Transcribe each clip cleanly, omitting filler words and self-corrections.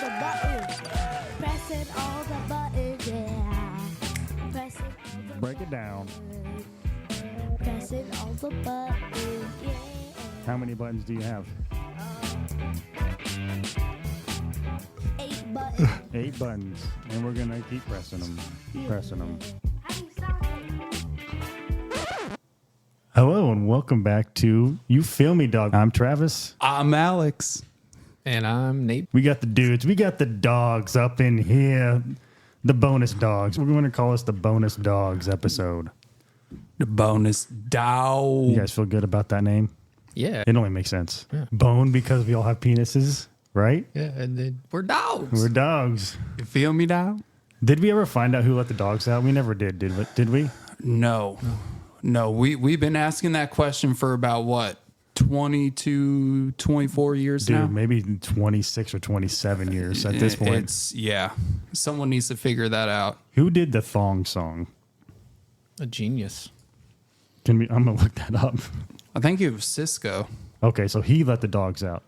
the buttons. Pressing all the buttons, yeah. Pressing all the Break it down. Pressing all the buttons, yeah. How many buttons do you have? 8 buttons. 8 buttons. And we're going to keep pressing them. Pressing them. How do you stop it? Hello and welcome back to You Feel Me, Dog. I'm Travis. I'm Alex. And I'm Nate. We got the dudes. We got the dogs up in here. The bonus dogs. We're going to call this the bonus dogs episode. The bonus dog. You guys feel good about that name? Yeah. It only makes sense. Yeah. Bone because we all have penises, right? Yeah, and then we're dogs. We're dogs. You feel me, dog? Did we ever find out who let the dogs out? We never did we? No. We've been asking that question for about, what, 22, 24 years Dude, now? maybe 26 or 27 years at this point. Someone needs to figure that out. Who did the Thong Song? A genius. I'm going to look that up. I think it was Cisco. Okay, so he let the dogs out.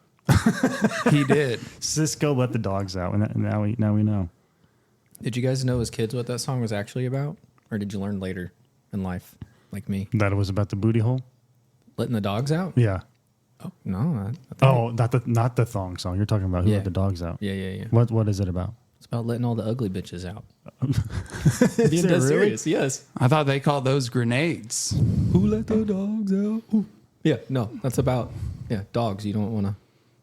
He did. Cisco let the dogs out, and now we know. Did you guys know as kids what that song was actually about? Or did you learn later in life, like me? That it was about the booty hole? Letting the dogs out? Yeah. Oh, no. Not the Thong Song. You're talking about who let the dogs out. Yeah. What is it about? It's about letting all the ugly bitches out. Is it really? Serious, yes. I thought they called those grenades. Who let the dogs out? Ooh. Yeah, no, that's about, dogs. You don't want to.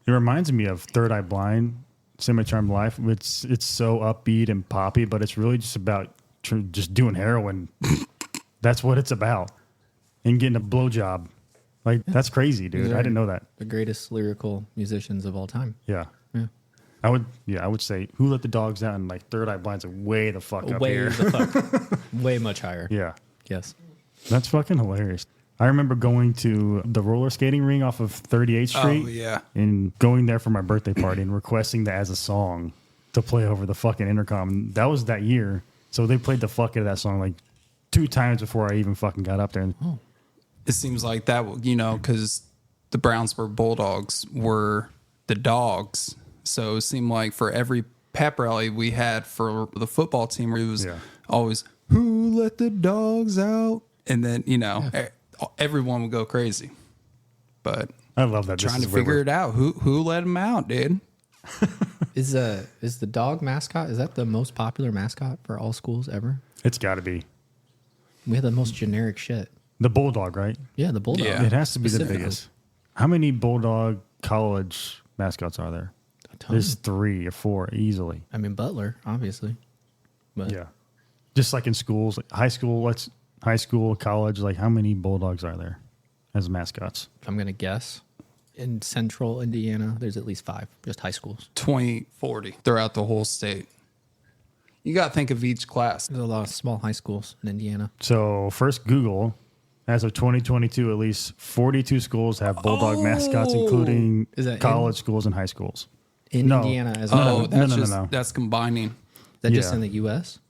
It reminds me of Third Eye Blind, Semi-Charmed Life. It's so upbeat and poppy, but it's really just about just doing heroin. That's what it's about. And getting a blowjob. Like, that's crazy, dude. I didn't know that. The greatest lyrical musicians of all time. Yeah. Yeah. I would say Who Let the Dogs Out, and like Third Eye Blind's like way the fuck up Way here. the fuck. Way much higher. Yeah. Yes. That's fucking hilarious. I remember going to the roller skating ring off of 38th Street. Oh, yeah. And going there for my birthday party and requesting that as a song to play over the fucking intercom. That was that year. So they played the fuck out of that song like 2 times before I even fucking got up there. And It seems like that, because the Brownsburg Bulldogs were the Dogs. So it seemed like for every pep rally we had for the football team, it was always, who let the dogs out? And then, everyone would go crazy. But I love that. trying to figure it out. Who let them out, dude? Is the dog mascot, is that the most popular mascot for all schools ever? It's got to be. We have the most generic shit. The Bulldog, right? Yeah, the bulldog. Yeah. It has to be the Specifically. biggest. How many Bulldog college mascots are there? A ton. There's 3 or 4 easily. I mean, Butler, obviously. But Yeah. Just like in schools, like high school, college, like how many Bulldogs are there as mascots? if I'm going to guess, in central Indiana, there's at least 5, just high schools. 20, 40 throughout the whole state. You got to think of each class. There's a lot of small high schools in Indiana. So first Google, as of 2022, at least 42 schools have Bulldog mascots, including Is that college schools and high schools. In No. Indiana as Oh, well. Is No. that's combining. that just yeah. in the U.S.?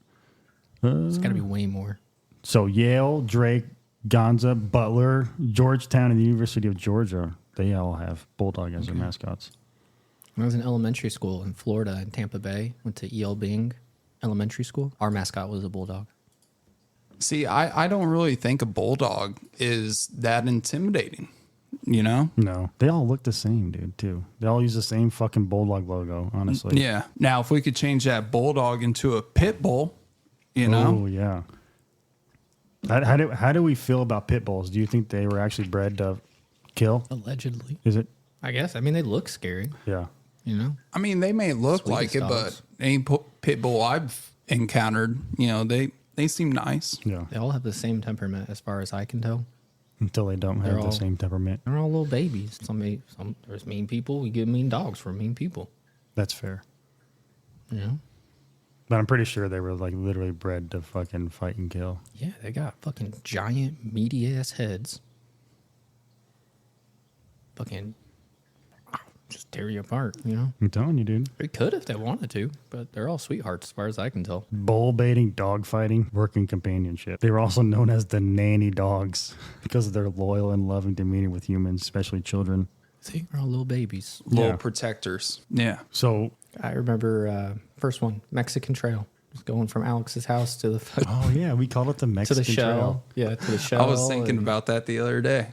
It's got to be way more. So Yale, Drake, Gonza, Butler, Georgetown, and the University of Georgia, they all have Bulldog as their mascots. When I was in elementary school in Florida in Tampa Bay, went to E.L. Bing Elementary School. Our mascot was a bulldog. See, I don't really think a bulldog is that intimidating, No, they all look the same, dude, too. They all use the same fucking Bulldog logo, honestly. Yeah. Now, if we could change that bulldog into a pit bull, Oh, yeah. How do we feel about pit bulls? Do you think they were actually bred to kill? Allegedly. Is it? I guess. I mean, they look scary, Yeah. I mean, they may look Sweetest like it, dogs. but any pit bull I've encountered, they seem nice. Yeah. They all have the same temperament as far as I can tell. Until they don't They're have the all- same temperament. They're all little babies. There's mean people. We get mean dogs for mean people. That's fair. Yeah. But I'm pretty sure they were like literally bred to fucking fight and kill. Yeah, they got fucking giant, meaty ass heads. Fucking just tear you apart, I'm telling you, dude. They could if they wanted to, but they're all sweethearts as far as I can tell. Bull baiting, dog fighting, working companionship. They were also known as the nanny dogs because of their loyal and loving demeanor with humans, especially children. See, they're all little babies. Little Yeah. protectors. Yeah. So I remember first one, Mexican Trail. Just going from Alex's house to the Oh yeah, we called it the to Mexican the shell. Trail. Yeah, to the shell. I was thinking and- about that the other day.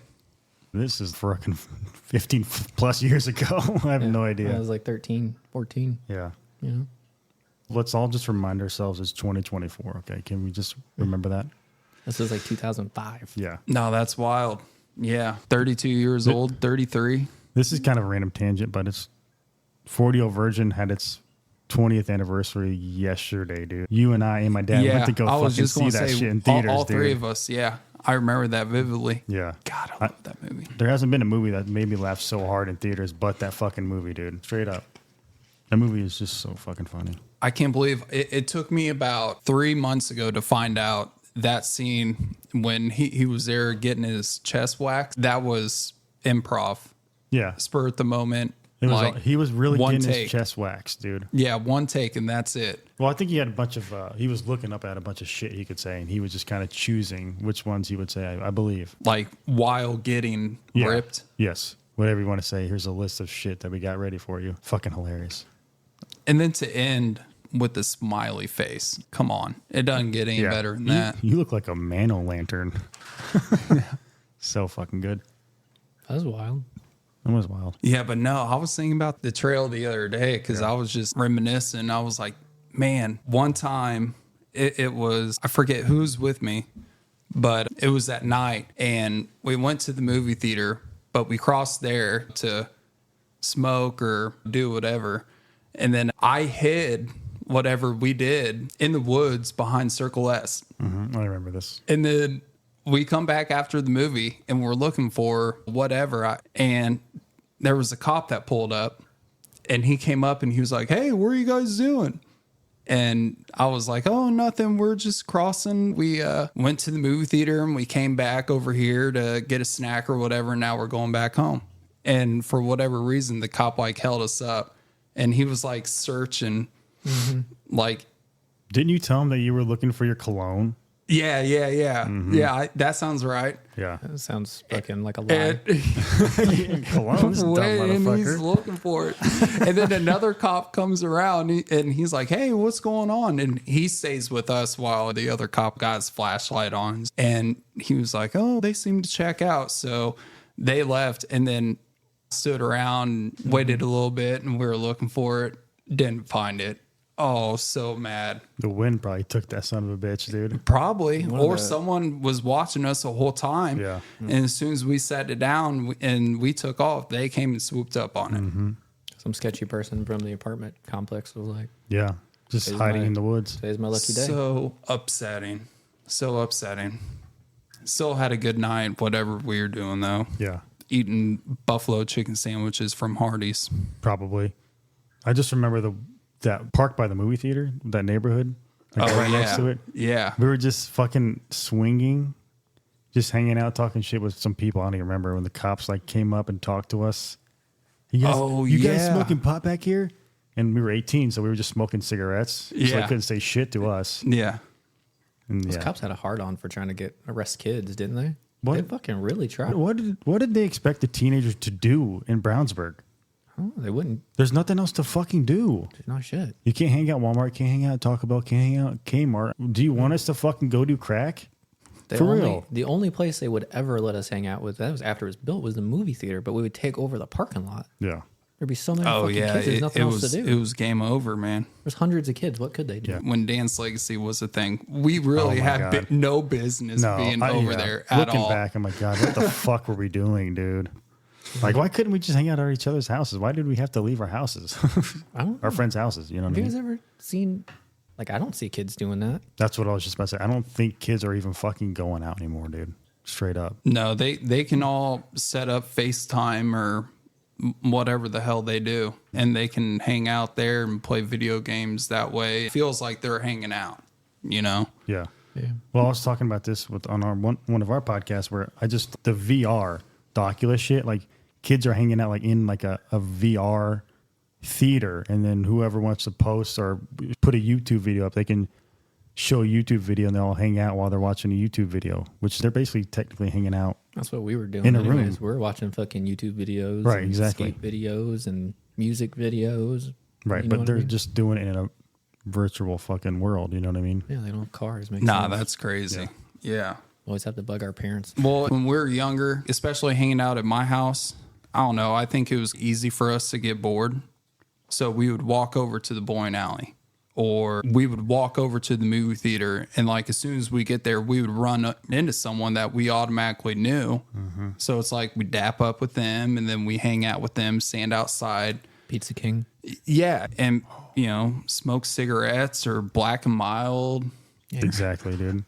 This is fucking 15 plus years ago. I have no I idea. was like 13, 14. Yeah. You know? Let's all just remind ourselves it's 2024. Okay, can we just remember that? This is like 2005. Yeah. No, that's wild. Yeah, 32 years old, 33. This is kind of a random tangent, but it's 40 Virgin had its 20th anniversary yesterday, dude. You and I and my dad went to go I was fucking just see gonna that say, shit in theaters, all dude. three of us. Yeah, I remember that vividly. Yeah. God, I love that movie. There hasn't been a movie that made me laugh so hard in theaters, but that fucking movie, dude. Straight up. That movie is just so fucking funny. I can't believe it took me about 3 months ago to find out that scene when he was there getting his chest waxed. That was improv, Yeah. spur at the moment. It was like, he was really one getting take. his chest waxed, dude. Yeah, one take and that's it. Well, I think he had a bunch of, he was looking up at a bunch of shit he could say, and he was just kind of choosing which ones he would say, I believe. Like while getting Yeah. ripped. Yes. Whatever you want to say. Here's a list of shit that we got ready for you. Fucking hilarious. And then to end with the smiley face. Come on. It doesn't get any better than that. You look like a man-o'-lantern. So fucking good. That was wild. That was wild. Yeah, but no, I was thinking about the trail the other day because I was just reminiscing. I was like, man, one time it was, I forget who's with me, but it was that night and we went to the movie theater, but we crossed there to smoke or do whatever. And then I hid whatever we did in the woods behind Circle S. I remember this. And then we come back after the movie and we're looking for whatever. And there was a cop that pulled up and he came up and he was like, hey, what are you guys doing? And I was like, oh, nothing. We're just crossing. We went to the movie theater and we came back over here to get a snack or whatever. And now we're going back home. And for whatever reason, the cop like held us up and he was like searching like, Didn't you tell him that you were looking for your cologne? yeah. Yeah, that sounds right. Yeah. That sounds fucking like a lie. And Cologne's dumb and he's motherfucker. looking for it. And then another cop comes around and he's like, hey, what's going on? And he stays with us while the other cop got his flashlight on. And he was like, oh, they seem to check out. So they left and then stood around, waited a little bit, and we were looking for it. Didn't find it. Oh, so mad. The wind probably took that son of a bitch, dude. Probably. Or someone was watching us the whole time. Yeah. And as soon as we sat it down and we took off, they came and swooped up on it. Some sketchy person from the apartment complex was like, Yeah. Just Today's hiding my- in the woods. today's my lucky day. So upsetting. So upsetting. Still had a good night, whatever we were doing, though. Yeah. Eating buffalo chicken sandwiches from Hardee's. Probably. I just remember that park by the movie theater, that neighborhood, like right next to it. Yeah. We were just fucking swinging, just hanging out, talking shit with some people. I don't even remember when the cops like came up and talked to us. You guys yeah. smoking pot back here? And we were 18, so we were just smoking cigarettes. So they Yeah. couldn't say shit to us. Yeah. And those yeah. cops had a hard on for trying to arrest kids, didn't they? What? They fucking really tried. What did they expect the teenagers to do in Brownsburg? Oh, they wouldn't. There's nothing else to fucking do. No shit. You can't hang out at Walmart, can't hang out at Taco Bell, can't hang out at Kmart. Do you want us to fucking go do crack? For real. The only place they would ever let us hang out with, that was after it was built, was the movie theater, but we would take over the parking lot. Yeah. There'd be so many Oh, fucking yeah. kids, there's nothing else to do. It was game over, man. There's hundreds of kids. What could they do? Yeah. When Dance Legacy was a thing, we really Oh, my had God. no business being over yeah. there at Looking all. back, I'm like, God, what the fuck were we doing, dude? Like, why couldn't we just hang out at each other's houses? Why did we have to leave our houses? I don't Our know. friends' houses, you know what Have I you mean? guys ever seen, like, I don't see kids doing that. That's what I was just about to say. I don't think kids are even fucking going out anymore, dude. Straight up. No, they can all set up FaceTime or whatever the hell they do, and they can hang out there and play video games that way. It feels like they're hanging out, you know? Yeah. Yeah. Well, I was talking about this on our one of our podcasts where the VR, the Oculus shit, like kids are hanging out like in like a VR theater, and then whoever wants to post or put a YouTube video up, they can show a YouTube video and they'll all hang out while they're watching a YouTube video, which they're basically technically hanging out. That's what we were doing. In a anyways. room. We're watching fucking YouTube videos. Right, and exactly. Skate videos and music videos. Right, You know but what I they're mean? just doing it in a virtual fucking world. You know what I mean? Yeah, they don't have cars. Makes Nah, sense. that's crazy. Yeah. Always have to bug our parents. Well, when we were younger, especially hanging out at my house, I don't know. I think it was easy for us to get bored. So we would walk over to the bowling alley or we would walk over to the movie theater. And like as soon as we get there, we would run into someone that we automatically knew. So it's like we dap up with them and then we hang out with them, stand outside. Pizza King. Yeah. And, you know, smoke cigarettes or Black and Mild. Yeah. Exactly, dude.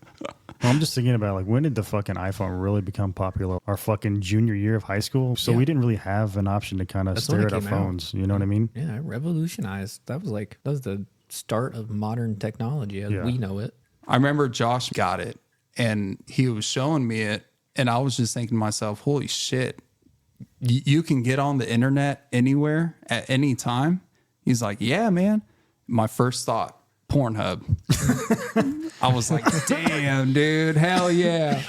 Well, I'm just thinking about like when did the fucking iPhone really become popular? Our fucking junior year of high school. So we didn't really have an option to kind of That's when stare it at our came out. phones. You know what I mean? Yeah, it revolutionized. That was the start of modern technology as Yeah. we know it. I remember Josh got it and he was showing me it. And I was just thinking to myself, holy shit, you can get on the internet anywhere at any time. He's like, yeah, man. My first thought, Pornhub. I was like, damn, dude, hell yeah.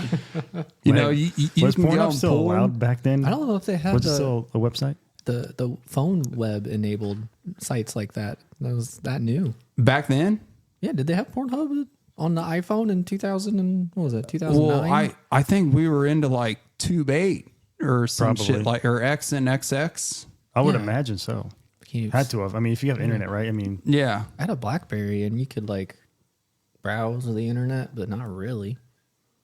You know, you Was can get Pornhub on still porn. allowed back then? I don't know if they had Was it still a website? the phone web enabled sites like that. That was that new. Back then? Yeah, did they have Pornhub on the iPhone in 2000 and what was it, 2009? Well, I think we were into like Tube 8 or some Probably. shit like, or X and XX. I would Yeah. imagine so. Can Had to have. I mean, if you have internet, right? I mean, Yeah. I had a BlackBerry and you could like browse the internet, but not really.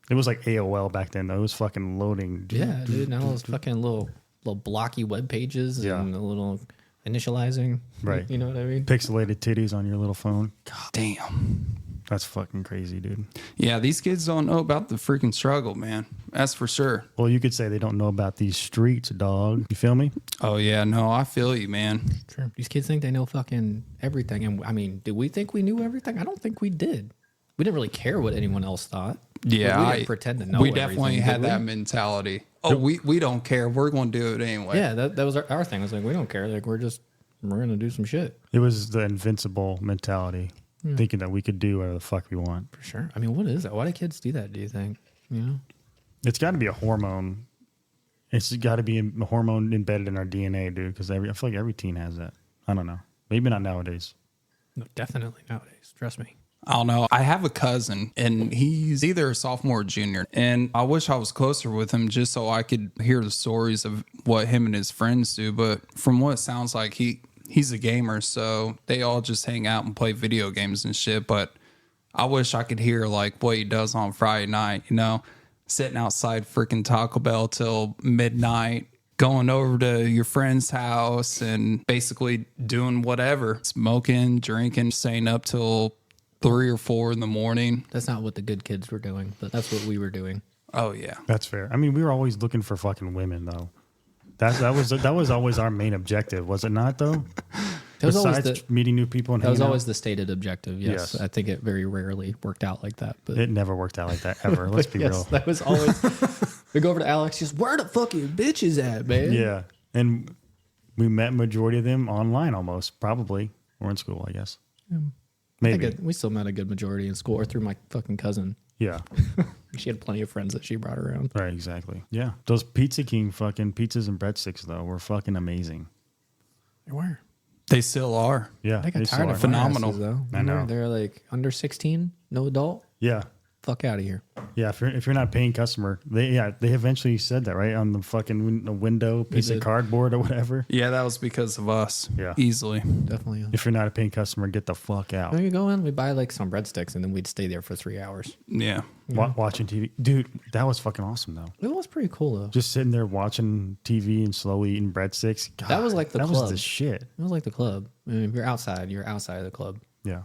it was like AOL back then, though. It was fucking loading. Yeah, dude. Now those fucking little blocky web pages Yeah. and a little initializing. Right. You know what I mean? Pixelated titties on your little phone. Damn. That's fucking crazy, dude. Yeah, these kids don't know about the freaking struggle, man. That's for sure. Well, you could say they don't know about these streets, dog. You feel me? Oh, yeah. No, I feel you, man. Sure. These kids think they know fucking everything. And I mean, did we think we knew everything? I don't think we did. We didn't really care what anyone else thought. Yeah. We didn't pretend to know We definitely everything, had did that we? mentality. Oh, we don't care. We're going to do it anyway. Yeah, that was our thing. It was like, we don't care. Like, we're going to do some shit. It was the invincible mentality, thinking that we could do whatever the fuck we want. For sure. I mean, what is that? Why do kids do that, do you think? You know? It's got to be a hormone. It's got to be a hormone embedded in our DNA, dude, because I feel like every teen has that. I don't know. Maybe not nowadays. No, definitely nowadays. Trust me. I don't know. I have a cousin, and he's either a sophomore or junior, and I wish I was closer with him just so I could hear the stories of what him and his friends do. But from what it sounds like, he's a gamer, so they all just hang out and play video games and shit. But I wish I could hear like what he does on Friday night, you know, sitting outside freaking Taco Bell till midnight, going over to your friend's house and basically doing whatever, smoking, drinking, staying up till 3 or 4 in the morning. That's not what the good kids were doing, but that's what we were doing. Oh yeah. That's fair. I mean, we were always looking for fucking women, though. That was always our main objective, was it not? Though, That was always besides the meeting new people and that was hanging out, always the stated objective. Yes. Yes. I think it very rarely worked out like that. But it never worked out like that ever. Let's be yes, real. that was always. We go over to Alex. Just where the fuck your bitches at, man? Yeah, and we met majority of them online, almost probably, or in school, I guess. I Maybe. think we still met a good majority in school, or through my fucking cousin. Yeah. She had plenty of friends that she brought around. Right. Exactly. Yeah. Those Pizza King fucking pizzas and breadsticks though were fucking amazing. They were. They still are. Yeah. I got they tired still of are. Phenomenal. phenomenal though. I know. They're like under 16, no adult. Yeah. Fuck out of here. Yeah. If you're not paying customer, they eventually said that right on the fucking window piece of did. cardboard or whatever. Yeah, that was because of us. Yeah. Easily. Definitely. If you're not a paying customer, get the fuck out. When you go in, we buy like some breadsticks, and then we'd stay there for 3 hours. Yeah. Watching TV, dude. That was fucking awesome though. It was pretty cool though. Just sitting there watching TV and slowly eating breadsticks. God, That was like the that club. was the shit. It was like the club. I mean, if you're outside of the club, Yeah.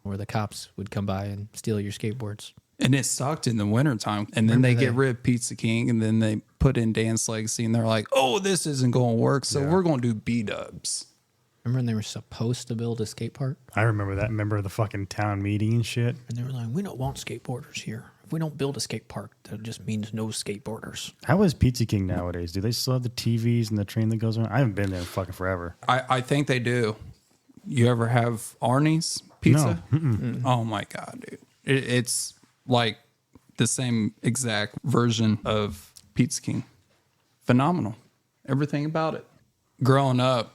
where the cops would come by and steal your skateboards. And it sucked in the wintertime. And then they Remember get that? rid of Pizza King and then they put in Dance Legacy and they're like, oh, this isn't going to work. So Yeah. we're going to do B-dubs. Remember when they were supposed to build a skate park? I remember that. Remember the fucking town meeting and shit. And they were like, we don't want skateboarders here. If we don't build a skate park, that just means no skateboarders. How is Pizza King nowadays? Do they still have the TVs and the train that goes around? I haven't been there in fucking forever. I think they do. You ever have Arnie's pizza? Oh my God, dude. It's like the same exact version of Pizza King. Phenomenal. Everything about it. Growing up,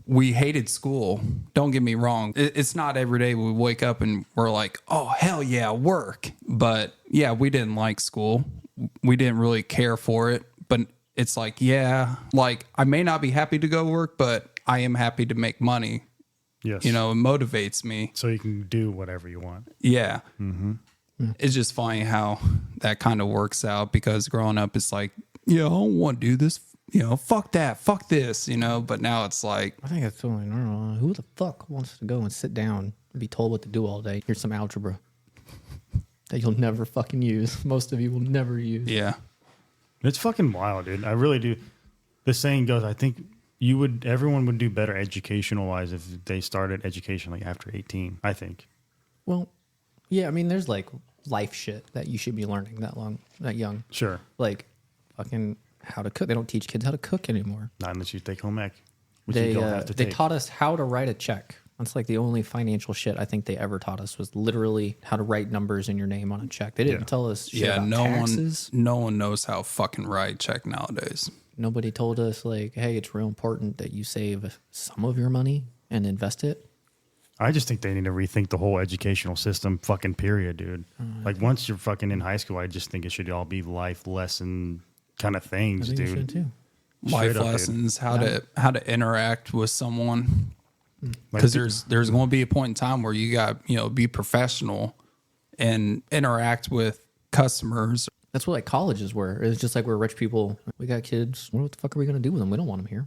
we hated school. Don't get me wrong. It's not every day we wake up and we're like, oh, hell yeah, work. But yeah, we didn't like school. We didn't really care for it. But it's like, yeah, like I may not be happy to go work, but I am happy to make money. Yes. You know, it motivates me. So you can do whatever you want. Yeah. Mm-hmm. It's just funny how that kind of works out because growing up, it's like, yeah, I don't want to do this. You know, fuck that, fuck this, you know, but now it's like, I think it's totally normal. Who the fuck wants to go and sit down and be told what to do all day? Here's some algebra that you'll never fucking use. Most of you will never use. yeah. It's fucking wild, dude. I really do. The saying goes, I think everyone would do better educational wise if they started education like after 18, I think. Well, yeah, I mean, there's like life shit that you should be learning that young. Sure. Like fucking how to cook. They don't teach kids how to cook anymore. Not unless you take home ec, which They you don't have to they take. taught us how to write a check. That's like the only financial shit I think they ever taught us was literally how to write numbers in your name on a check. They didn't tell us shit Yeah. about taxes. No one knows how fucking write check nowadays. Nobody told us like, hey, it's real important that you save some of your money and invest it. I just think they need to rethink the whole educational system, fucking period, dude. Like once you're fucking in high school, I just think it should all be life lesson kind of I things, think you dude. should too. Life Straight up, dude. lessons, how to interact with someone. Like, Because there's going to be a point in time where you got, you know, be professional and interact with customers. That's what like colleges were. It was just like we're rich people. We got kids. What the fuck are we gonna do with them? We don't want them here.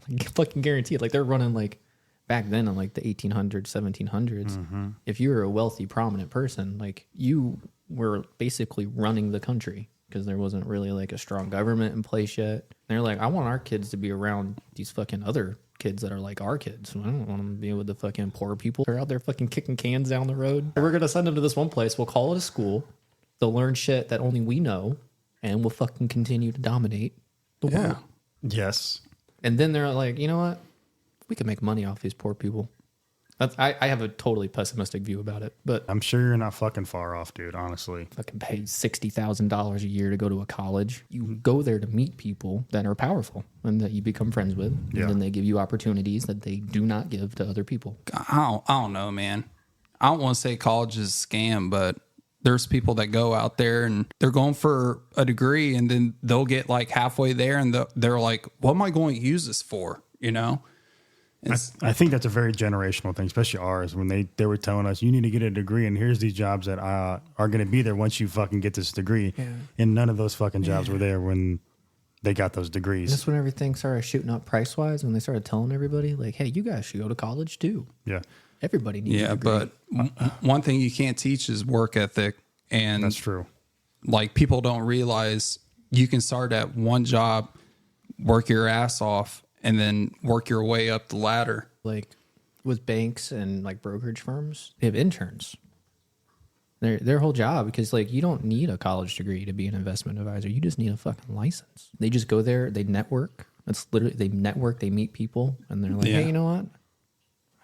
Like, fucking guaranteed. Like they're running like back then in like the 1800s, 1700s. If you were a wealthy, prominent person, like you were basically running the country because there wasn't really like a strong government in place yet. And they're like, I want our kids to be around these fucking other kids that are like our kids. I don't want them to be with the fucking poor people. They're out there fucking kicking cans down the road. We're gonna send them to this one place. We'll call it a school. They'll learn shit that only we know, and we'll fucking continue to dominate the world. yes. And then they're like, you know what? We can make money off these poor people. I have a totally pessimistic view about it, but I'm sure you're not fucking far off, dude, honestly. fucking pay $60,000 a year to go to a college. You go there to meet people that are powerful and that you become friends with. Yeah. And then they give you opportunities that they do not give to other people. I don't know, man. I don't want to say college is a scam, but there's people that go out there and they're going for a degree and then they'll get like halfway there and they're like, what am I going to use this for? You know? I think that's a very generational thing, especially ours, when they were telling us, you need to get a degree and here's these jobs that are going to be there once you fucking get this degree. Yeah. And none of those fucking jobs were there when they got those degrees. That's when everything started shooting up price-wise, when they started telling everybody, like, hey, you guys should go to college too. Yeah. Everybody needs a degree. But one thing you can't teach is work ethic. And That's true. like people don't realize you can start at one job, work your ass off, and then work your way up the ladder. Like with banks and like brokerage firms, they have interns. Their whole job, because like you don't need a college degree to be an investment advisor. You just need a fucking license. They just go there, they network. That's literally, they network, they meet people, and they're like, Yeah. hey, you know what?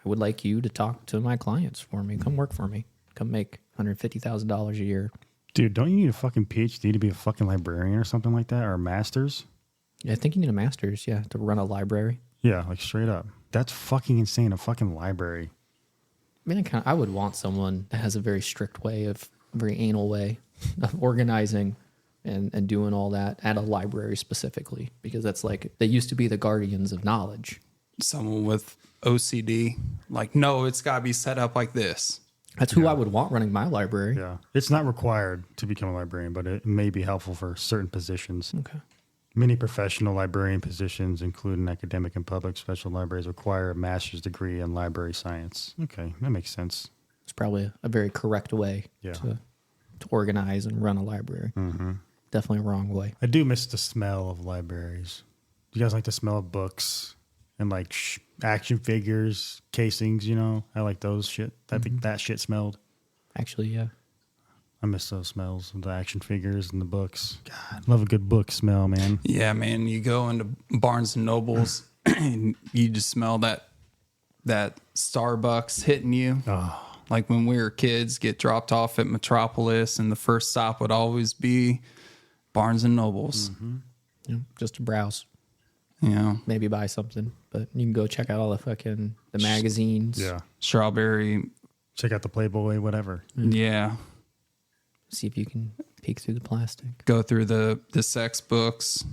I would like you to talk to my clients for me. Come work for me. Come make $150,000 a year. Dude, don't you need a fucking PhD to be a fucking librarian or something like that? Or a master's? Yeah, I think you need a master's, yeah, to run a library. Yeah, like straight up. That's fucking insane. A fucking library. I mean, I would want someone that has a very strict way of, very anal way of organizing and doing all that at a library specifically, because that's like, they used to be the guardians of knowledge. Someone with OCD, like, no, it's got to be set up like this. That's who I would want running my library. Yeah. It's not required to become a librarian, but it may be helpful for certain positions. Okay. Many professional librarian positions, including academic and public special libraries, require a master's degree in library science. Okay, that makes sense. It's probably a very correct way Yeah. to organize and run a library. Mm-hmm. Definitely a wrong way. I do miss the smell of libraries. You guys like the smell of books and like action figures, casings, you know? I like those shit. I think that shit smelled. Actually, yeah. I miss those smells of the action figures and the books. God, love a good book smell, man. Yeah, man, you go into Barnes and Nobles and you just smell that Starbucks hitting you. Oh, Like when we were kids, get dropped off at Metropolis, and the first stop would always be Barnes and Nobles. Yeah, just to browse. Yeah. maybe buy something. But you can go check out all the magazines. Yeah. Strawberry. Check out the Playboy, whatever. Yeah. See if you can peek through the plastic. Go through the sex books.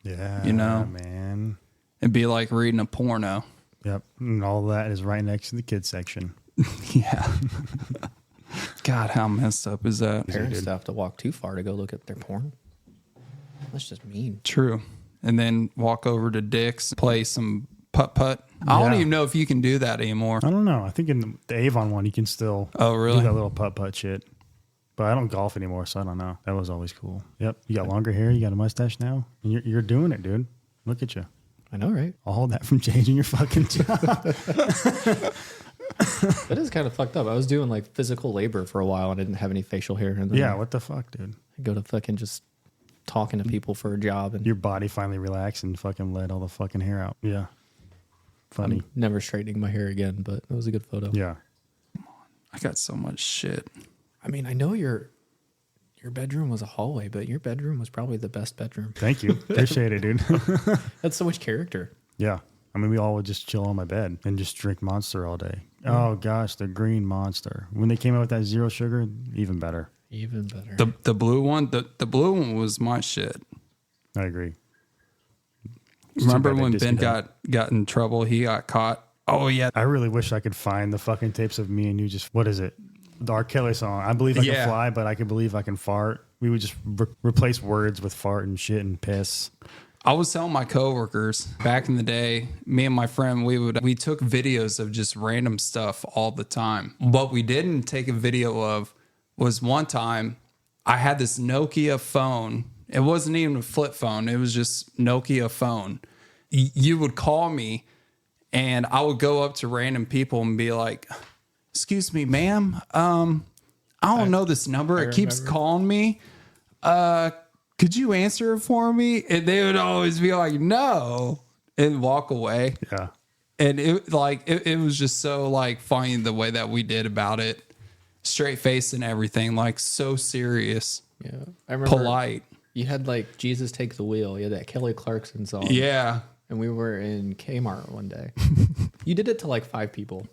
Yeah. You know? Man. It'd be like reading a porno. Yep. And all that is right next to the kids section. Yeah. God, how messed up is that? Parents have to walk too far to go look at their porn. That's just mean. True. And then walk over to Dick's, play some putt-putt. I don't Yeah. even know if you can do that anymore. I don't know. I think in the Avon one, you can still Oh, really? do that little putt-putt shit. But I don't golf anymore, so I don't know. That was always cool. Yep. You got longer hair. You got a mustache now. And you're doing it, dude. Look at you. I know, right? I'll hold that from changing your fucking job. That is kind of fucked up. I was doing like physical labor for a while and I didn't have any facial hair. And then Yeah, what the fuck, dude? I go to fucking just talking to people for a job and Your body finally relaxed and fucking let all the fucking hair out. Yeah. Funny. I'm never straightening my hair again, but it was a good photo. Yeah. I got so much shit. I mean, I know your bedroom was a hallway, but your bedroom was probably the best bedroom. Thank you. Appreciate it, dude. That's so much character. Yeah. I mean, we all would just chill on my bed and just drink Monster all day. Oh, gosh, the green Monster. When they came out with that zero sugar, even better. Even better. The blue one, the blue one was my shit. I agree. Remember bad they when Ben discontinued. got in trouble? He got caught. Oh yeah, I really wish I could find the fucking tapes of me and you just, what is it? The R. Kelly song. I believe I Yeah. can fly, but I can believe I can fart. We would just replace words with fart and shit and piss. I was telling my coworkers back in the day, me and my friend, we took videos of just random stuff all the time. What we didn't take a video of was one time I had this Nokia phone. It wasn't even a flip phone. It was just Nokia phone. You would call me and I would go up to random people and be like, "Excuse me, ma'am. I don't know this number. It keeps remember. calling me. Could you answer it for me?" And they would always be like, "No," and walk away. Yeah. And it was just so like funny the way that we did about it. Straight face and everything, like so serious, Yeah. I remember polite. you had like Jesus Take the Wheel. You had that Kelly Clarkson song. Yeah. And we were in Kmart one day. You did it to like 5 people.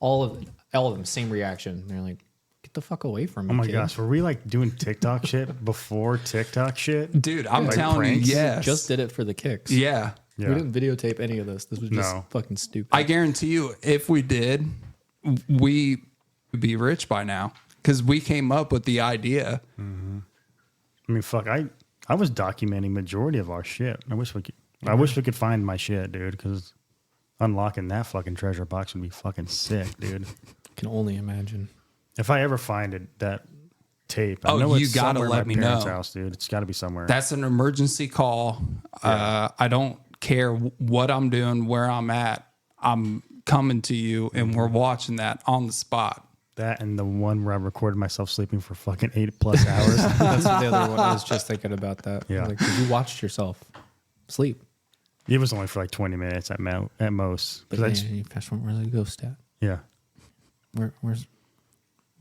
All of them, same reaction. They're like, "Get the fuck away from me." Oh my kid." gosh. Were we like doing TikTok shit before TikTok shit? Dude, I'm Like telling pranks? you, yes. Just did it for the kicks. Yeah. Yeah. We didn't videotape any of this. This was just No. fucking stupid. I guarantee you, if we did, we would be rich by now because we came up with the idea. I mean, fuck, I was documenting majority of our shit. I wish we could find my shit, dude, because unlocking that fucking treasure box would be fucking sick, dude. can only imagine. If I ever find it, that tape, I Oh, know you it's gotta somewhere let at me my parents' know. house, dude. It's got to be somewhere. That's an emergency call. I don't care what I'm doing, where I'm at. I'm coming to you, and we're watching that on the spot. That and the one where I recorded myself sleeping for fucking 8+ hours. That's the other one. I was just thinking about that. Yeah. Like, 'cause you watched yourself sleep. It was only for like 20 minutes at most. But 'Cause I yeah, just- you fast forward, where's the ghost at? yeah,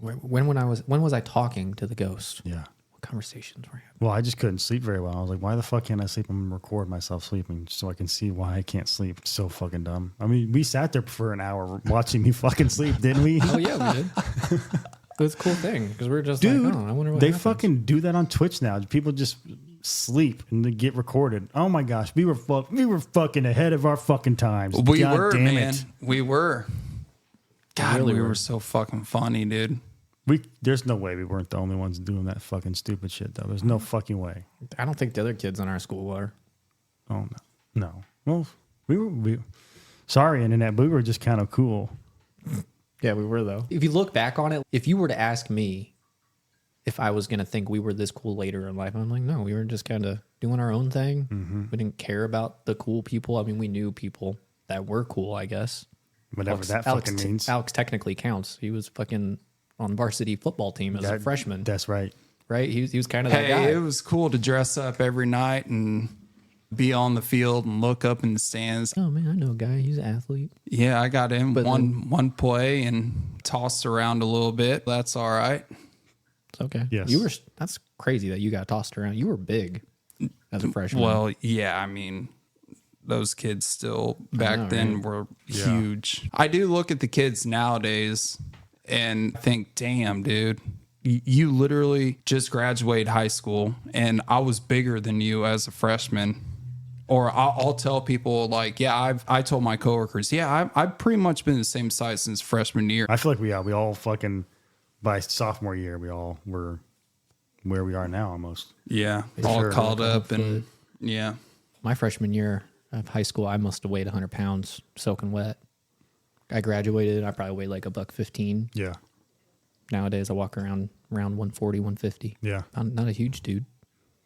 When was I talking to the ghost? yeah. What conversations were happening? Well, I just couldn't sleep very well. I was like, why the fuck can't I sleep? I'm gonna record myself sleeping so I can see why I can't sleep. It's so fucking dumb. I mean, we sat there for an hour watching me fucking sleep, didn't we? Oh yeah, we did. It was a cool thing because we were just Dude, like, oh, I wonder what they happens. fucking do that on Twitch now. People just sleep and they get recorded. Oh my gosh, we were fucking ahead of our fucking times. We God were, damn man. it. We were. God, really we were were. so fucking funny, dude. There's no way we weren't the only ones doing that fucking stupid shit though. There's no fucking way. I don't think the other kids in our school were. Oh no. Well, we sorry, internet, but we were just kind of cool. Yeah, we were though. If you look back on it, if you were to ask me if I was gonna think we were this cool later in life, I'm like, no, we were just kind of doing our own thing. Mm-hmm. We didn't care about the cool people. I mean, we knew people that were cool, I guess. Whatever that fucking means. Alex technically counts. He was fucking on varsity football team as a freshman, That's right. right? He was kind of that Hey, guy. it was cool to dress up every night and be on the field and look up in the stands. Oh man, I know a guy. He's an athlete. Yeah, I got in But one play and tossed around a little bit. That's all right. It's okay. Yes. You were. That's crazy that you got tossed around. You were big as a freshman. Well, yeah, I mean, those kids still back know, then right? were Yeah. huge. I do look at the kids nowadays and think, damn, dude, you literally just graduated high school and I was bigger than you as a freshman. Or I'll tell people like, yeah, I told my coworkers, yeah, I've pretty much been the same size since freshman year. I feel like we all fucking by sophomore year we all were where we are now almost. Yeah, For all sure. caught Like up a and foot. yeah. My freshman year of high school, I must have weighed 100 pounds soaking wet. I graduated, I probably weighed like $115. Yeah. Nowadays, I walk around 140, 150. Yeah. I'm not a huge dude.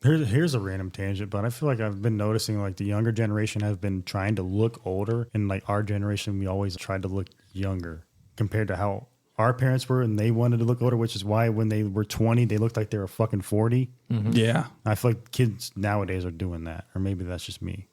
Here's a random tangent, but I feel like I've been noticing like the younger generation has been trying to look older, and like our generation, we always tried to look younger compared to how our parents were, and they wanted to look older, which is why when they were 20, they looked like they were fucking 40. Yeah. I feel like kids nowadays are doing that, or maybe that's just me.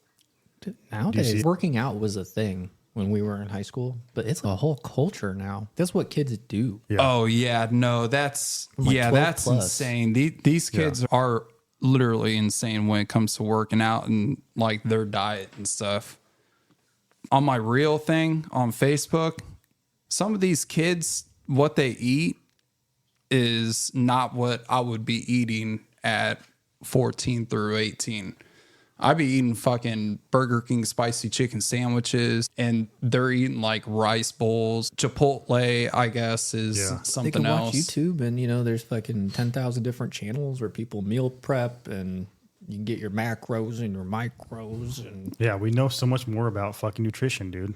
Dude, see nowadays, it? working out was a thing when we were in high school, but it's a whole culture now. That's what kids do. Yeah. Oh yeah, no, that's Like 12 that's plus. insane. These kids are literally insane when it comes to working out and like their diet and stuff. On my real thing on Facebook, some of these kids, what they eat is not what I would be eating at 14 through 18. I'd be eating fucking Burger King spicy chicken sandwiches, and they're eating like rice bowls. Chipotle, I guess, is Yeah. They something can watch else. YouTube, and there's fucking 10,000 different channels where people meal prep, and you can get your macros and your micros, and Yeah, we know so much more about fucking nutrition, dude.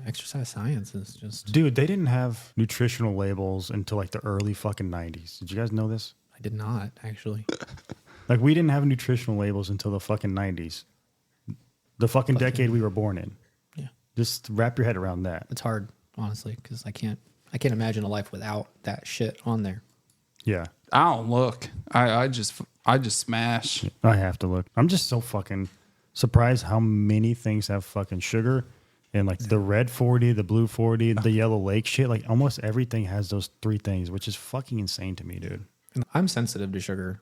exercise science is just. Dude, they didn't have nutritional labels until like the early fucking 90s. Did you guys know this? I did not actually. Like, we didn't have nutritional labels until the fucking 90s. The fucking decade we were born in. Yeah, Just wrap your head around that. it's hard, honestly, because I can't imagine a life without that shit on there. Yeah, I don't look. I just smash. I have to look. I'm just so fucking surprised how many things have fucking sugar. And like the red 40, the blue 40, the yellow lake shit. Like almost everything has those three things, which is fucking insane to me, dude. And I'm sensitive to sugar,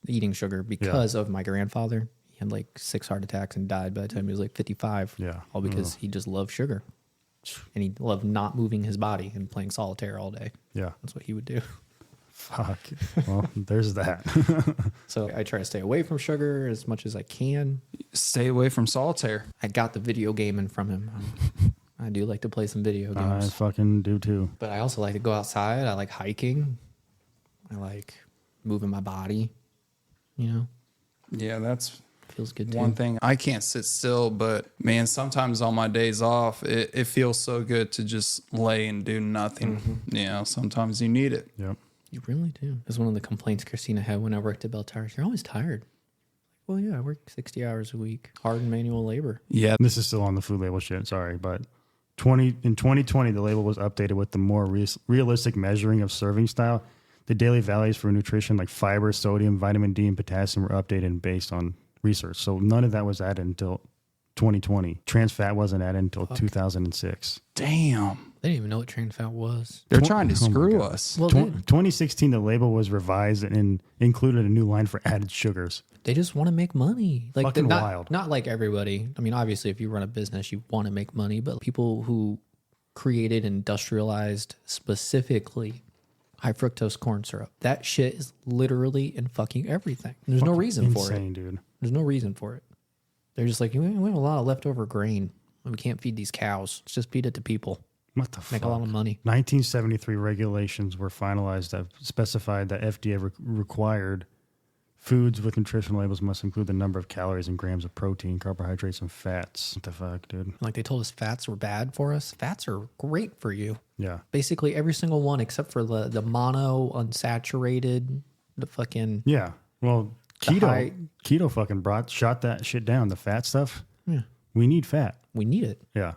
eating sugar, because of my grandfather. He had like 6 heart attacks and died by the time he was like 55. Yeah. All because he just loved sugar. And he loved not moving his body and playing solitaire all day. Yeah. That's what he would do. Fuck. Well, there's that. So I try to stay away from sugar as much as I can. Stay away from solitaire. I got the video gaming from him. I do like to play some video I games. fucking do too. But I also like to go outside. I like hiking. I like moving my body. Yeah, that's Feels good too. one thing. I can't sit still, but man, sometimes on my days off, it feels so good to just lay and do nothing. Sometimes you need it. Yep. You really do. That's one of the complaints Christina had when I worked at Bell Tires. You're always tired. Well, yeah, I work 60 hours a week, hard manual labor. Yeah, This is still on the food label shit. Sorry, but in 2020, the label was updated with the more realistic measuring of serving style. The daily values for nutrition like fiber, sodium, vitamin D, and potassium were updated based on research. So none of that was added until 2020. Trans fat wasn't added until 2006. damn. They didn't even know what trans fat was. They're trying to Oh my screw God. us. Well, 2016, the label was revised and included a new line for added sugars. they just want to make money. Like Fucking not, wild. Not like everybody. I mean, obviously, if you run a business, you want to make money. But people who created industrialized specifically high fructose corn syrup, that shit is literally in fucking everything. There's no Fucking reason for it. insane, dude. There's no reason for it. They're just like, we have a lot of leftover grain. We can't feed these cows. Let's just feed it to people. What the Make fuck? a lot of money. 1973 regulations were finalized that specified that FDA required foods with nutritional labels must include the number of calories and grams of protein, carbohydrates, and fats. What the fuck, dude? Like they told us fats were bad for us. Fats are great for you. Yeah. Basically every single one except for the mono, unsaturated, the fucking Yeah. Well, The keto fucking shot that shit down. The fat stuff. Yeah. We need fat. we need it. Yeah.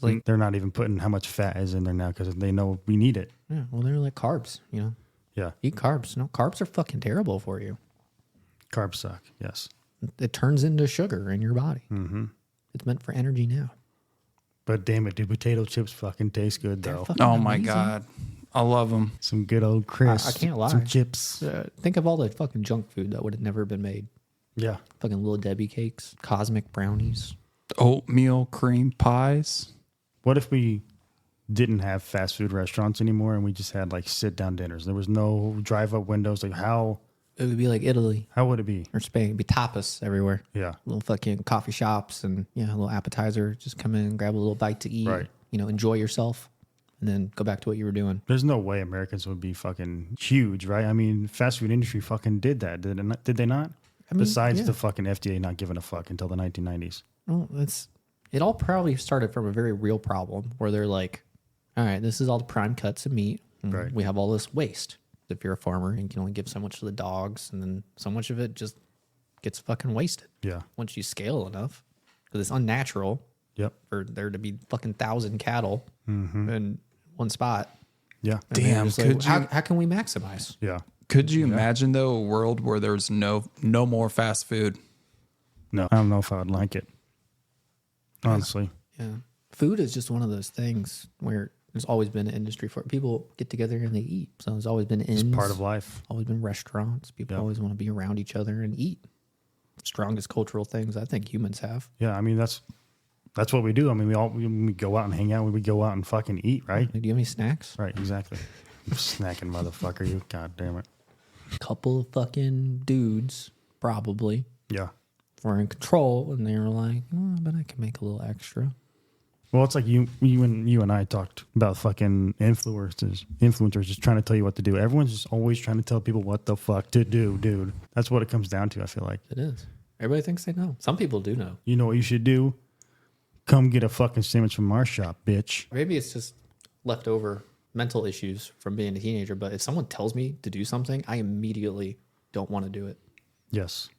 Like- They're not even putting how much fat is in there now because they know we need it. Yeah. Well, they're like carbs, Yeah. Eat carbs. No, carbs are fucking terrible for you. Carbs suck. Yes. It turns into sugar in your body. Mm-hmm. It's meant for energy now. But damn it, dude, potato chips fucking taste good though. fucking Oh my amazing. God. I love them. Some good old crisps. I can't lie. Some chips. Think of all the fucking junk food that would have never been made. Yeah. Fucking Little Debbie cakes, cosmic brownies. Oatmeal cream pies. What if we didn't have fast food restaurants anymore and we just had like sit down dinners? There was no drive up windows. Like how It would be like Italy would it be? or Spain. It'd be tapas everywhere. Yeah. Little fucking coffee shops and a little appetizer. Just come in and grab a little bite to eat. Right. Enjoy yourself and then go back to what you were doing. There's no way Americans would be fucking huge, right? I mean, fast food industry fucking did that. Did they not? Besides the fucking FDA not giving a fuck until the 1990s. Well, it all probably started from a very real problem where they're like, all right, this is all the prime cuts of meat. Right. We have all this waste. If you're a farmer, you can only give so much to the dogs, and then so much of it just gets fucking wasted. Yeah. Once you scale enough, because it's unnatural Yep. for there to be fucking 1,000 cattle in one spot. Yeah. And they're Damn, just could like, you- how can we maximize? Yeah. Could you imagine though a world where there's no more fast food? No, I don't know if I would like it. Honestly. Yeah. Food is just one of those things where there's always been an industry for it. People get together and they eat. So there's always been inns. It's part of life. Always been restaurants. People Yeah. always want to be around each other and eat. Strongest cultural things I think humans have. Yeah. I mean, that's what we do. I mean, we go out and hang out. We go out and fucking eat, right? Do you have any snacks? Right. Exactly. Snacking motherfucker, you. God damn it. Couple of fucking dudes probably Yeah. were in control and they were like, oh, but I can make a little extra. Well, it's like you and I talked about fucking influencers just trying to tell you what to do. Everyone's just always trying to tell people what the fuck to do, dude. That's what it comes down to, I feel like. It is. Everybody thinks they know. Some people do know. You know what you should do? Come get a fucking sandwich from our shop, bitch. Maybe it's just leftover mental issues from being a teenager, but if someone tells me to do something, I immediately don't want to do it. Yes.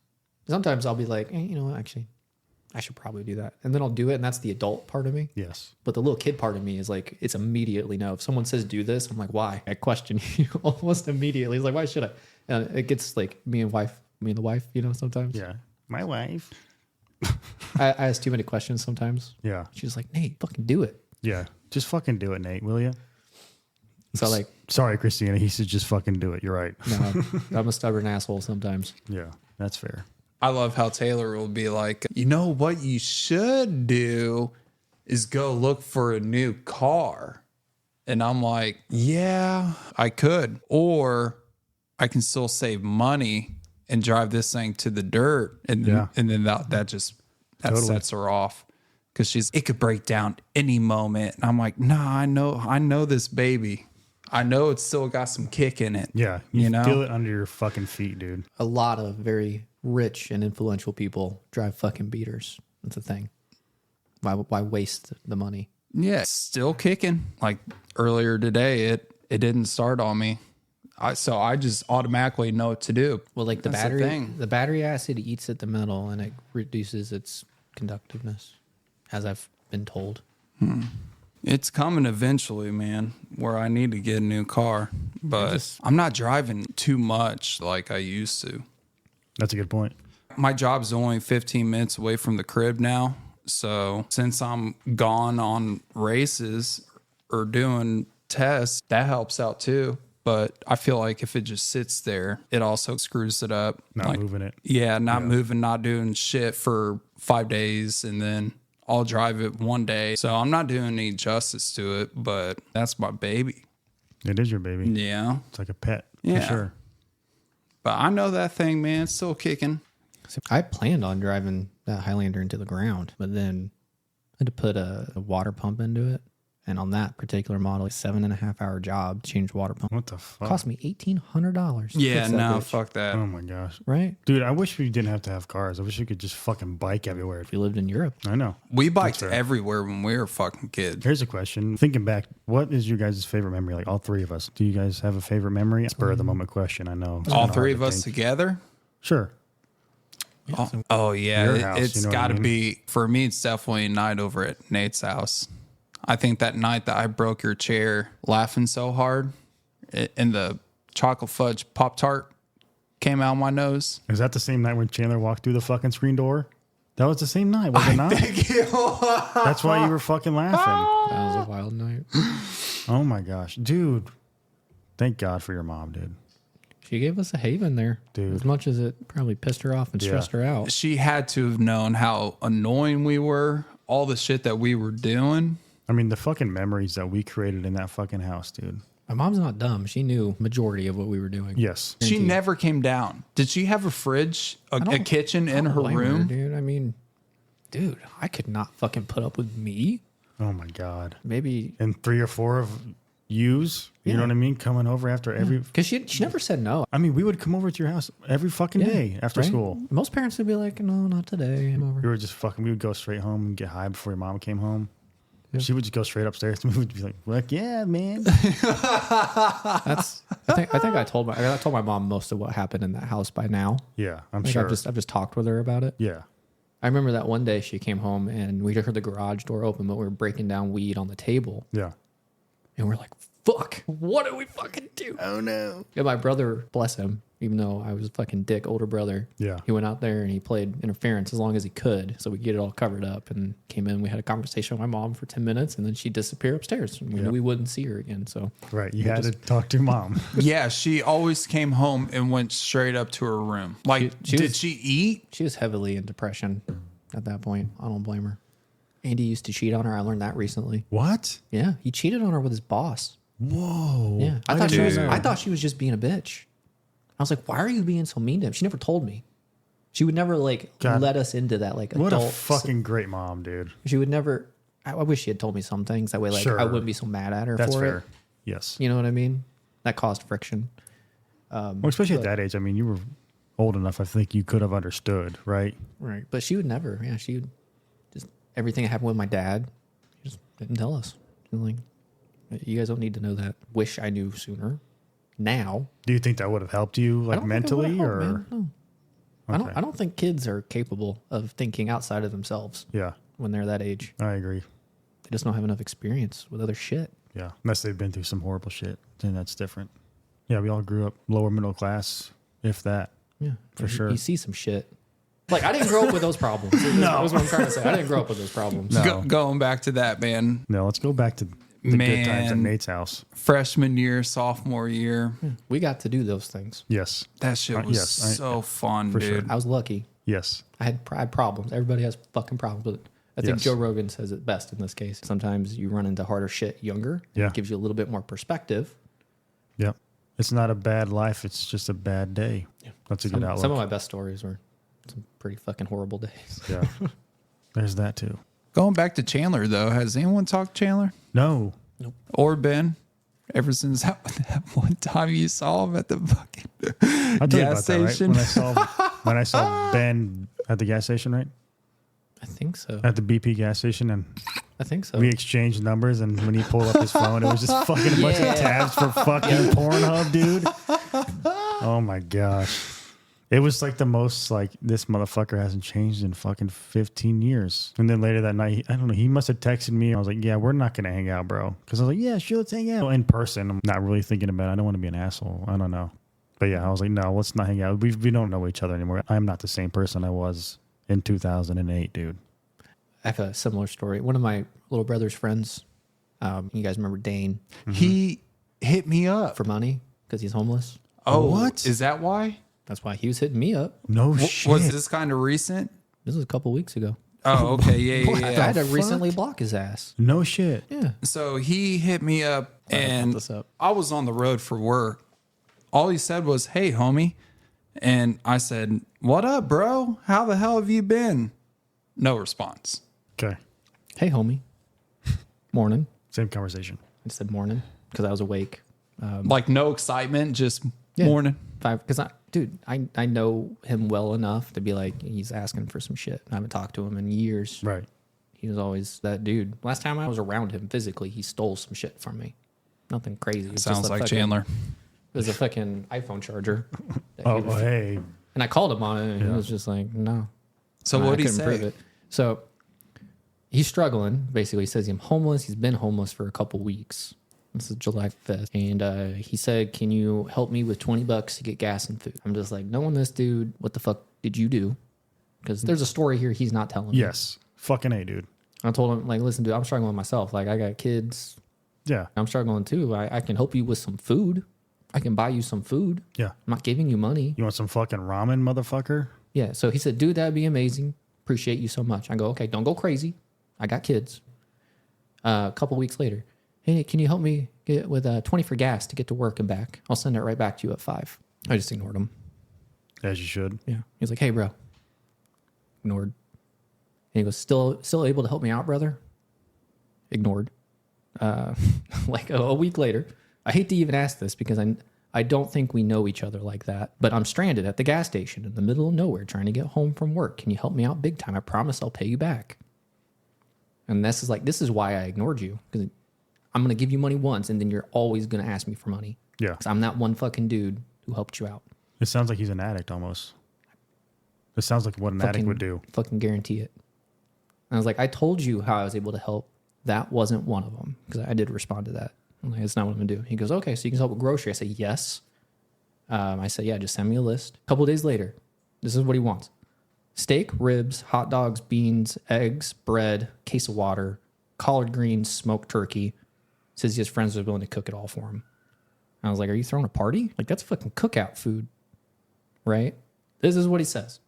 Sometimes I'll be like, you know what, actually, I should probably do that. And then I'll do it, and that's the adult part of me. Yes. But the little kid part of me is like, it's immediately no. If someone says do this, I'm like, why? I question you almost immediately. It's like, why should I? And it gets like me and the wife, sometimes. Yeah. My wife. I ask too many questions sometimes. Yeah. She's like, Nate, fucking do it. Yeah. Just fucking do it, Nate, will you? So like, Sorry, Christina. He said just fucking do it. You're right. no, I'm a stubborn asshole sometimes. Yeah. That's fair. I love how Taylor will be like, you know what you should do is go look for a new car. And I'm like, yeah, I could. Or I can still save money and drive this thing to the dirt. And then, Yeah. and then that Totally. sets her off. Because it could break down any moment. And I'm like, nah, I know this baby. I know it's still got some kick in it. Yeah. You know? Feel it under your fucking feet, dude. A lot of very rich and influential people drive fucking beaters. That's a thing. Why waste the money? Yeah, it's still kicking. Like earlier today, it didn't start on me. So I just automatically know what to do. Well, like the That's battery, thing. the battery acid eats at the metal and it reduces its conductiveness, as I've been told. It's coming eventually, man, where I need to get a new car. But I'm not driving too much like I used to. That's a good point. My job's only 15 minutes away from the crib now. So since I'm gone on races or doing tests, that helps out too. But I feel like if it just sits there, it also screws it up. Not moving it. Yeah, not moving, not doing shit for 5 days, and then I'll drive it one day. So I'm not doing any justice to it, but that's my baby. It is your baby. Yeah. It's like a pet. Yeah. For sure. But I know that thing, man. It's still kicking. So I planned on driving that Highlander into the ground, but then I had to put a water pump into it. And on that particular model, a 7.5 hour job to change water pump. What the fuck? Cost me $1,800. to Yeah, fix that no, bitch. fuck that. Oh my gosh. Right? Dude, I wish we didn't have to have cars. I wish we could just fucking bike everywhere. We lived in Europe. I know. We biked fair. everywhere when we were fucking kids. Here's a question. Thinking back, what is your guys' favorite memory? Like all three of us. Do you guys have a favorite memory? Spur of the moment question. I know. It's All kinda three hard of to us think. together? Sure. Oh yeah, Your house, it's you know what I got to mean? be for me. It's definitely a night over at Nate's house. I think that night that I broke your chair laughing so hard, and the chocolate fudge Pop-Tart came out of my nose. Is that the same night when Chandler walked through the fucking screen door? That was the same night, was it not? That's why you were fucking laughing. That was a wild night. Oh my gosh. Dude. Thank God for your mom, dude. She gave us a haven there, Dude. as much as it probably pissed her off and stressed her out. She had to have known how annoying we were, all the shit that we were doing. I mean, the fucking memories that we created in that fucking house, dude. My mom's not dumb. She knew majority of what we were doing. Yes. She never came down. Did she have a fridge, a kitchen in her Blame room? dude. I mean, dude, I could not fucking put up with me. Oh my God. Maybe And 3 or 4 of yous, you know what I mean? Coming over after every. because she never said no. I mean, we would come over to your house every fucking day after Right? school. Most parents would be like, "No, not today. I'm over." We were just fucking, we would go straight home and get high before your mom came home. She would just go straight upstairs and we would be like, "Fuck yeah, man." That's. I think I told my mom most of what happened in that house by now. Yeah, I'm Like sure. I've just talked with her about it. Yeah. I remember that one day she came home and we heard the garage door open, but we were breaking down weed on the table, Yeah. and we're like, "Fuck! What do we fucking do?" Oh no. Yeah, my brother, bless him, even though I was a fucking dick older brother. Yeah. He went out there and he played interference as long as he could, so we could get it all covered up. And came in, we had a conversation with my mom for 10 minutes, and then she'd disappear upstairs. And we knew we wouldn't see her again. So Right. You had to talk to your mom. Yeah, she always came home and went straight up to her room. Like, She did was- she eat? she was heavily in depression at that point. I don't blame her. Andy used to cheat on her. I learned that recently. What? Yeah, he cheated on her with his boss. Whoa. Yeah, I didn't thought she was just being a bitch. I was like, why are you being so mean to him? She never told me. She would never like God. let us into that like What a adult. fucking great mom, dude. She would never. I wish she had told me some things that way. Like Sure. I wouldn't be so mad at her That's for fair. it. Yes. You know what I mean? That caused friction. Well, especially at that age. I mean, you were old enough. I think you could have understood, right? Right. But she would never. Yeah, she would just everything that happened with my dad. She just didn't tell us. She was like, you guys don't need to know that. Wish I knew sooner. Now, Do you think that would have helped you, I like don't think it would've mentally, helped, or? man. No. Okay. I don't think kids are capable of thinking outside of themselves Yeah, when they're that age. I agree. They just don't have enough experience with other shit. Yeah, unless they've been through some horrible shit, then that's different. Yeah, we all grew up lower middle class, if that. Yeah, For sure. You see some shit. Like I didn't grow up with those problems. That's what I'm trying to say. I didn't grow up with those problems. No. Going back to that, man. No, let's go back to the good times at Man. Nate's house. Freshman year, sophomore year. We got to do those things. Yes, That shit was yes, so fun, for dude. sure. I was lucky. yes, I had problems. Everybody has fucking problems with it. I think Yes. Joe Rogan says it best in this case. Sometimes you run into harder shit younger. Yeah. It gives you a little bit more perspective. yep. It's not a bad life. It's just a bad day. Yeah, that's a good outlook. Some of my best stories were some pretty fucking horrible days. Yeah, there's that too. Going back to Chandler, though, has anyone talked to Chandler No, or Ben ever since that one time you saw him at the fucking I told you gas about that, right? station? When I saw Ben at the gas station, right? I think so. At the BP gas station, and I think so. we exchanged numbers, and when he pulled up his phone, it was just fucking a bunch of tabs for fucking Pornhub, dude. Oh my gosh. It was like the most like this motherfucker hasn't changed in fucking 15 years. And then later that night, I don't know, he must have texted me. I was like, yeah, we're not going to hang out, bro. Because I was like, yeah, sure, let's hang out. In person, I'm not really thinking about it. I don't want to be an asshole. I don't know. But yeah, I was like, no, let's not hang out. We don't know each other anymore. I'm not the same person I was in 2008, dude. I have a similar story. One of my little brother's friends, you guys remember Dane, He hit me up. for money because he's homeless. Oh, What? Is that why? That's why he was hitting me up. No shit. Was this kind of recent? This was a couple weeks ago. Oh, okay. Yeah, I yeah. had to fuck? recently block his ass. No shit. Yeah. So he hit me up, and this up. I was on the road for work. All he said was, "Hey, homie," and I said, "What up, bro? How the hell have you been?" No response. Okay. Hey, homie. Morning. Same conversation. I said morning because I was awake. Like no excitement, just Yeah. morning. Because I know him well enough to be like, he's asking for some shit. I haven't talked to him in years. Right. He was always that dude. Last time I was around him physically, he stole some shit from me. Nothing crazy. It was just Sounds a like fucking- Chandler. It was a fucking iPhone charger. that Oh, he was- hey. And I called him on it, and he was just like, no. So I what did he couldn't prove say? it. So he's struggling. Basically, he says he's homeless. He's been homeless for a couple weeks. This is July 5th. And he said, can you help me with $20 to get gas and food? I'm just like, knowing this dude, what the fuck did you do? Because there's a story here he's not telling me. Yes. Fucking A, dude. I told him, like, listen, dude, I'm struggling myself. Like, I got kids. Yeah. I'm struggling too. I can help you with some food. I can buy you some food. Yeah. I'm not giving you money. You want some fucking ramen, motherfucker? Yeah. So he said, dude, that'd be amazing. Appreciate you so much. I go, okay, don't go crazy. I got kids. A couple weeks later, hey, can you help me get with 20 for gas to get to work and back? I'll send it right back to you at 5. I just ignored him. As you should. Yeah. He was like, hey, bro. Ignored. And he goes, still able to help me out, brother? Ignored. Like a week later, I hate to even ask this because I don't think we know each other like that, but I'm stranded at the gas station in the middle of nowhere trying to get home from work. Can you help me out big time? I promise I'll pay you back. And this is why I ignored you, because I'm going to give you money once and then you're always going to ask me for money. Yeah. Because I'm that one fucking dude who helped you out. It sounds like he's an addict almost. It sounds like what an addict would do. Fucking guarantee it. And I was like, I told you how I was able to help. That wasn't one of them, because I did respond to that. I'm like, that's not what I'm going to do. He goes, okay, so you can help with grocery. I said, yes. I said, yeah, just send me a list. A couple of days later, this is what he wants. Steak, ribs, hot dogs, beans, eggs, bread, case of water, collard greens, smoked turkey. Says his friends are willing to cook it all for him. I was like, are you throwing a party? Like, that's fucking cookout food, right? This is what he says.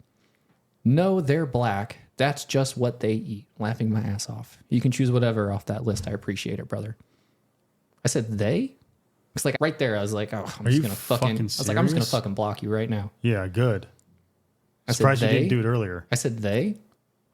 No, they're black. That's just what they eat. Laughing my ass off. You can choose whatever off that list. I appreciate it, brother. I said, they? It's like right there, I was like, oh, I'm just going to fucking, I was like, I'm just going to fucking block you right now. Yeah, good. I Surprised said, you didn't do it earlier. I said, they?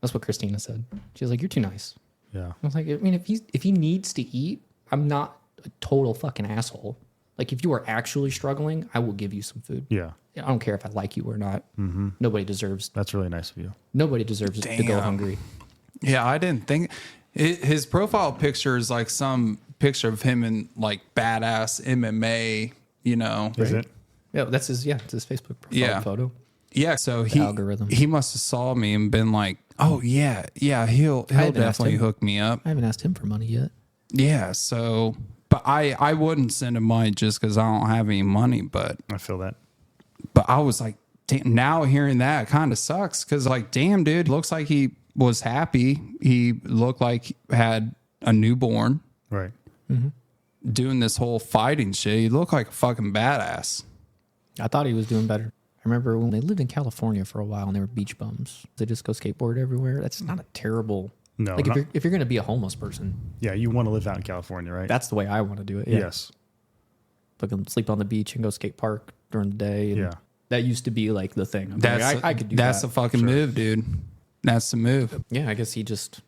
That's what Christina said. She was like, you're too nice. Yeah. I was like, I mean, if he needs to eat, I'm not a total fucking asshole. Like, if you are actually struggling, I will give you some food. Yeah. I don't care if I like you or not. Mm-hmm. Nobody deserves. That's really nice of you. Nobody deserves to go hungry. Yeah, I didn't think his profile picture is like some picture of him in like badass MMA, you know. Is it? Yeah, it's his Facebook profile photo. Yeah, so algorithm. he must have saw me and been like, "Oh yeah, he'll definitely hook me up." I haven't asked him for money yet. Yeah, so but I wouldn't send him money just because I don't have any money, but I feel that. But I was like, damn, now hearing that kind of sucks because like, damn, dude, looks like he was happy. He looked like he had a newborn. Right. Doing this whole fighting shit. He looked like a fucking badass. I thought he was doing better. I remember when they lived in California for a while and they were beach bums. They just go skateboard everywhere. That's not a terrible. No. Like if you're going to be a homeless person. Yeah, you want to live out in California, right? That's the way I want to do it. Yeah. Yes. Fucking sleep on the beach and go skate park during the day. And Yeah. That used to be like the thing. I could do that's that. the fucking move, dude. That's the move. Yeah, I guess he just,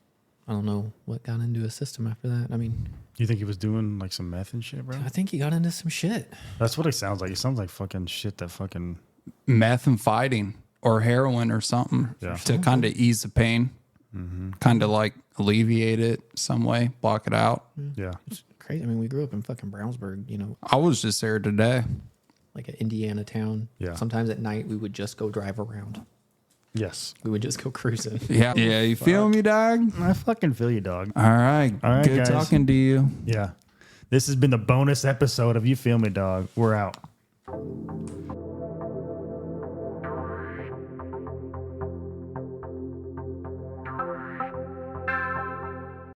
I don't know what got into his system after that. I mean, You think he was doing like some meth and shit, bro? I think he got into some shit. That's what it sounds like. It sounds like fucking shit that fucking. Meth and fighting or heroin or something to kind of ease the pain, kind of like alleviate it some way, block it out. Yeah. It's crazy. I mean, we grew up in fucking Brownsburg, I was just there today. like an Indiana town. Yeah. Sometimes at night we would just go drive around. Yes. We would just go cruising. Yeah. Yeah. You feel me, dog? I fucking feel you, dog. All right. Good guys. talking to you. Yeah. This has been the bonus episode of You Feel Me, Dog. We're out.